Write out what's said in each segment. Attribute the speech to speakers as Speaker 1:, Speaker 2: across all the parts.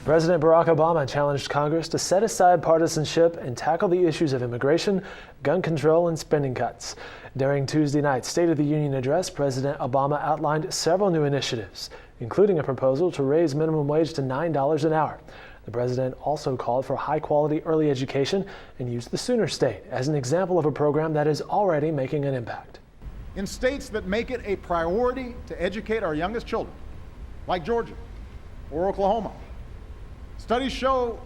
Speaker 1: President Barack Obama challenged Congress to set aside partisanship and tackle the issues of immigration, gun control, and spending cuts. During Tuesday night's State of the Union address, President Obama outlined several new initiatives, including a proposal to raise minimum wage to $9 an hour. The president also called for high-quality early education and used the Sooner State as an example of a program that is already making an impact.
Speaker 2: In states that make it a priority to educate our youngest children, like Georgia or Oklahoma, studies show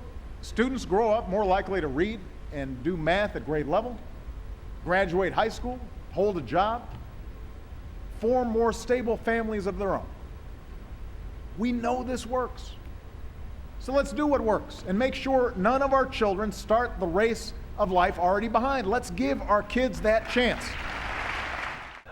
Speaker 2: students grow up more likely to read and do math at grade level, graduate high school, hold a job, form more stable families of their own. We know this works. So let's do what works and make sure none of our children start the race of life already behind. Let's give our kids that chance.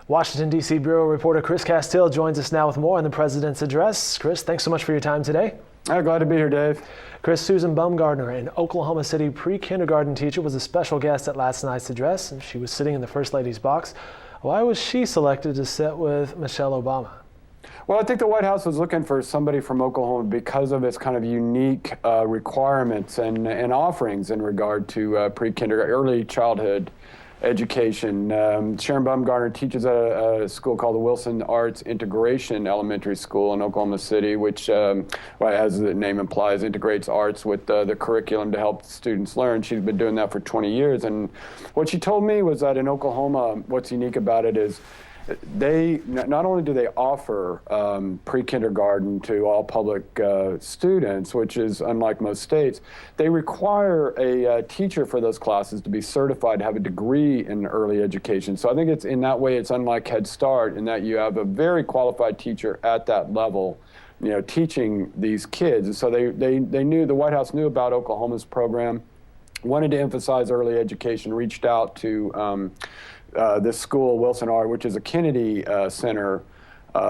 Speaker 1: Washington, D.C. Bureau reporter Chris Casteel joins us now with more on the president's address. Chris, thanks so much for your time today.
Speaker 3: Glad to be here, Dave.
Speaker 1: Chris, Susan Baumgartner, an Oklahoma City pre-kindergarten teacher, was a special guest at last night's address, and she was sitting in the First Lady's box. Why was she selected to sit with Michelle Obama?
Speaker 3: Well, I think the White House was looking for somebody from Oklahoma because of its kind of unique requirements and offerings in regard to pre-kindergarten, early childhood education. Sharon Baumgartner teaches at a school called the Wilson Arts Integration Elementary School in Oklahoma City, which, as the name implies, integrates arts with the curriculum to help students learn. She's been doing that for 20 years. And what she told me was that in Oklahoma, what's unique about it is they not only do they offer pre-kindergarten to all public students, which is unlike most states, they require a teacher for those classes to be certified to have a degree in early education. So I think it's in that way it's unlike Head Start in that you have a very qualified teacher at that level, teaching these kids. And so they knew, the White House knew about Oklahoma's program, wanted to emphasize early education, reached out to this school, Wilson Art, which is a Kennedy Center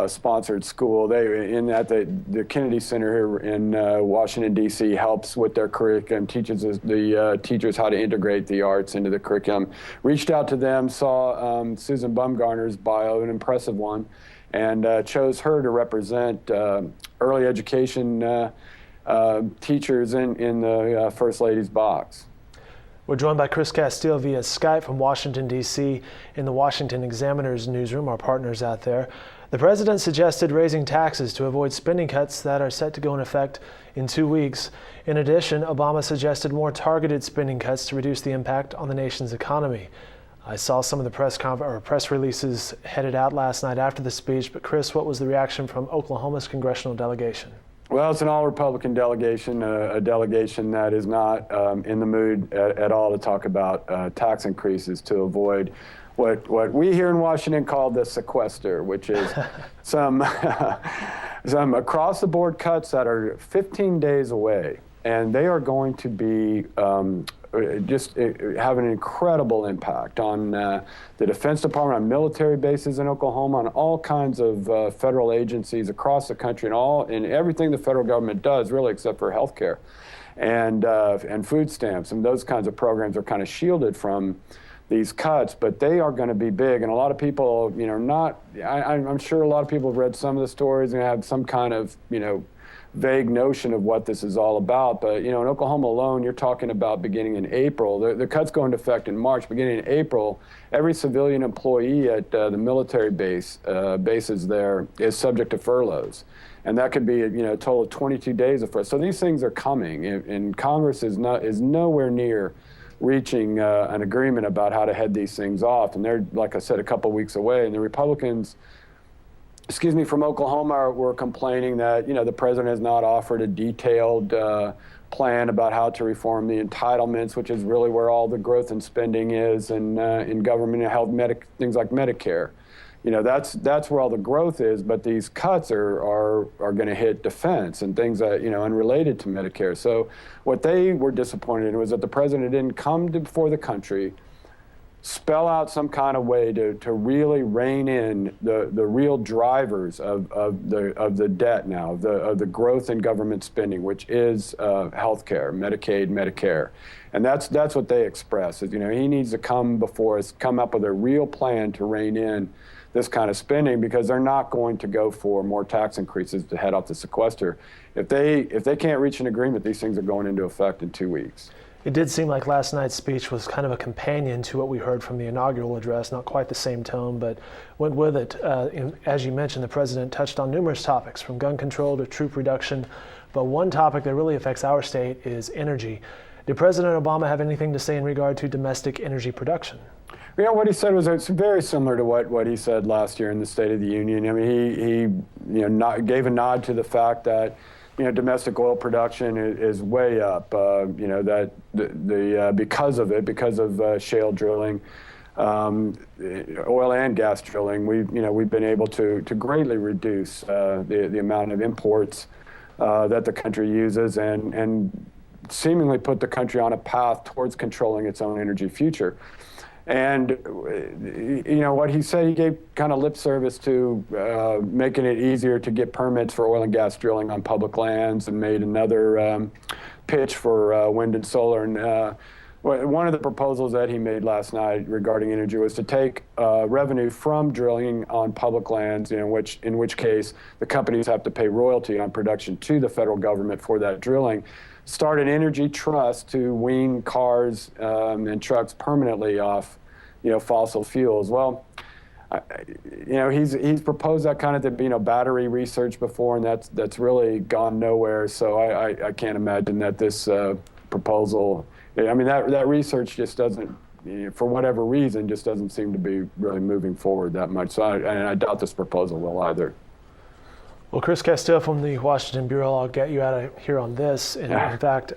Speaker 3: sponsored school. The Kennedy Center here in Washington, D.C. helps with their curriculum, teaches the teachers how to integrate the arts into the curriculum. Reached out to them, saw Susan Baumgartner's bio, an impressive one, and chose her to represent early education teachers in the First Lady's box.
Speaker 1: We're joined by Chris Casteel via Skype from Washington, D.C. in the Washington Examiner's newsroom, our partners out there. The president suggested raising taxes to avoid spending cuts that are set to go in effect in 2 weeks. In addition, Obama suggested more targeted spending cuts to reduce the impact on the nation's economy. I saw some of the press releases headed out last night after the speech, but Chris, what was the reaction from Oklahoma's congressional delegation?
Speaker 3: Well, it's an all-Republican delegation, a delegation that is not in the mood at all to talk about tax increases to avoid what we here in Washington call the sequester, which is some across-the-board cuts that are 15 days away. And they are going to be just have an incredible impact on the Defense Department, on military bases in Oklahoma, on all kinds of federal agencies across the country, and everything the federal government does, really, except for health care and food stamps. And those kinds of programs are kind of shielded from these cuts, but they are going to be big. And a lot of people, I'm sure a lot of people have read some of the stories and have some kind of, vague notion of what this is all about. But, in Oklahoma alone, you're talking about beginning in April. The cuts go into effect in March. Beginning in April, every civilian employee at the military bases there is subject to furloughs. And that could be, a total of 22 days of furloughs. So these things are coming, and Congress is nowhere near reaching an agreement about how to head these things off. And they're, like I said, a couple weeks away. And the Republicans, from Oklahoma were complaining that, the president has not offered a detailed plan about how to reform the entitlements, which is really where all the growth in spending is, and in government and health, things like Medicare. That's where all the growth is, but these cuts are going to hit defense and things that, unrelated to Medicare. So what they were disappointed in was that the president didn't come before the country, spell out some kind of way to really rein in the real drivers of the debt now, of the growth in government spending, which is health care, Medicaid, Medicare. And that's what they express, is, he needs to come before us, come up with a real plan to rein in this kind of spending because they're not going to go for more tax increases to head off the sequester. If they can't reach an agreement, these things are going into effect in 2 weeks.
Speaker 1: It did seem like last night's speech was kind of a companion to what we heard from the inaugural address, not quite the same tone, but went with it. As you mentioned, the president touched on numerous topics, from gun control to troop reduction, but one topic that really affects our state is energy. Did President Obama have anything to say in regard to domestic energy production?
Speaker 3: You know, what he said was it's very similar to what he said last year in the State of the Union. I mean, he gave a nod to the fact that domestic oil production is way up. That because of shale drilling, oil and gas drilling, we've been able to greatly reduce the amount of imports that the country uses and seemingly put the country on a path towards controlling its own energy future. And what he said, he gave kind of lip service to making it easier to get permits for oil and gas drilling on public lands, and made another pitch for wind and solar. And one of the proposals that he made last night regarding energy was to take revenue from drilling on public lands, in which case the companies have to pay royalty on production to the federal government for that drilling. Start an energy trust to wean cars and trucks permanently off, fossil fuels. Well, he's proposed that kind of battery research before, and that's really gone nowhere. So I can't imagine that this proposal. I mean, that research just doesn't, for whatever reason, just doesn't seem to be really moving forward that much. So I doubt this proposal will either.
Speaker 1: Well, Chris Casteel from the Washington Bureau, I'll get you out of here on this. And in fact,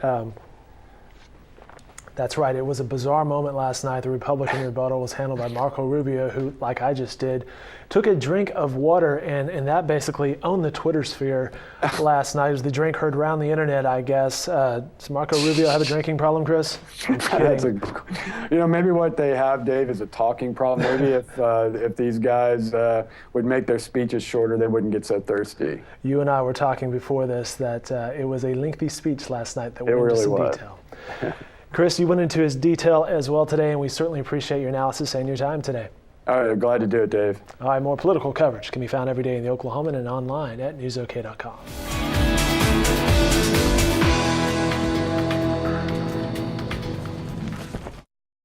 Speaker 1: that's right. It was a bizarre moment last night. The Republican rebuttal was handled by Marco Rubio, who, like I just did, took a drink of water, and that basically owned the Twitter sphere last night. It was the drink heard around the internet, I guess. Does Marco Rubio have a drinking problem, Chris?
Speaker 3: Maybe what they have, Dave, is a talking problem. Maybe if these guys would make their speeches shorter, they wouldn't get so thirsty.
Speaker 1: You and I were talking before this that it was a lengthy speech last night that went into some detail. Chris, you went into his detail as well today, and we certainly appreciate your analysis and your time today.
Speaker 3: All right, glad to do it, Dave.
Speaker 1: All right, more political coverage can be found every day in the Oklahoman and online at newsok.com.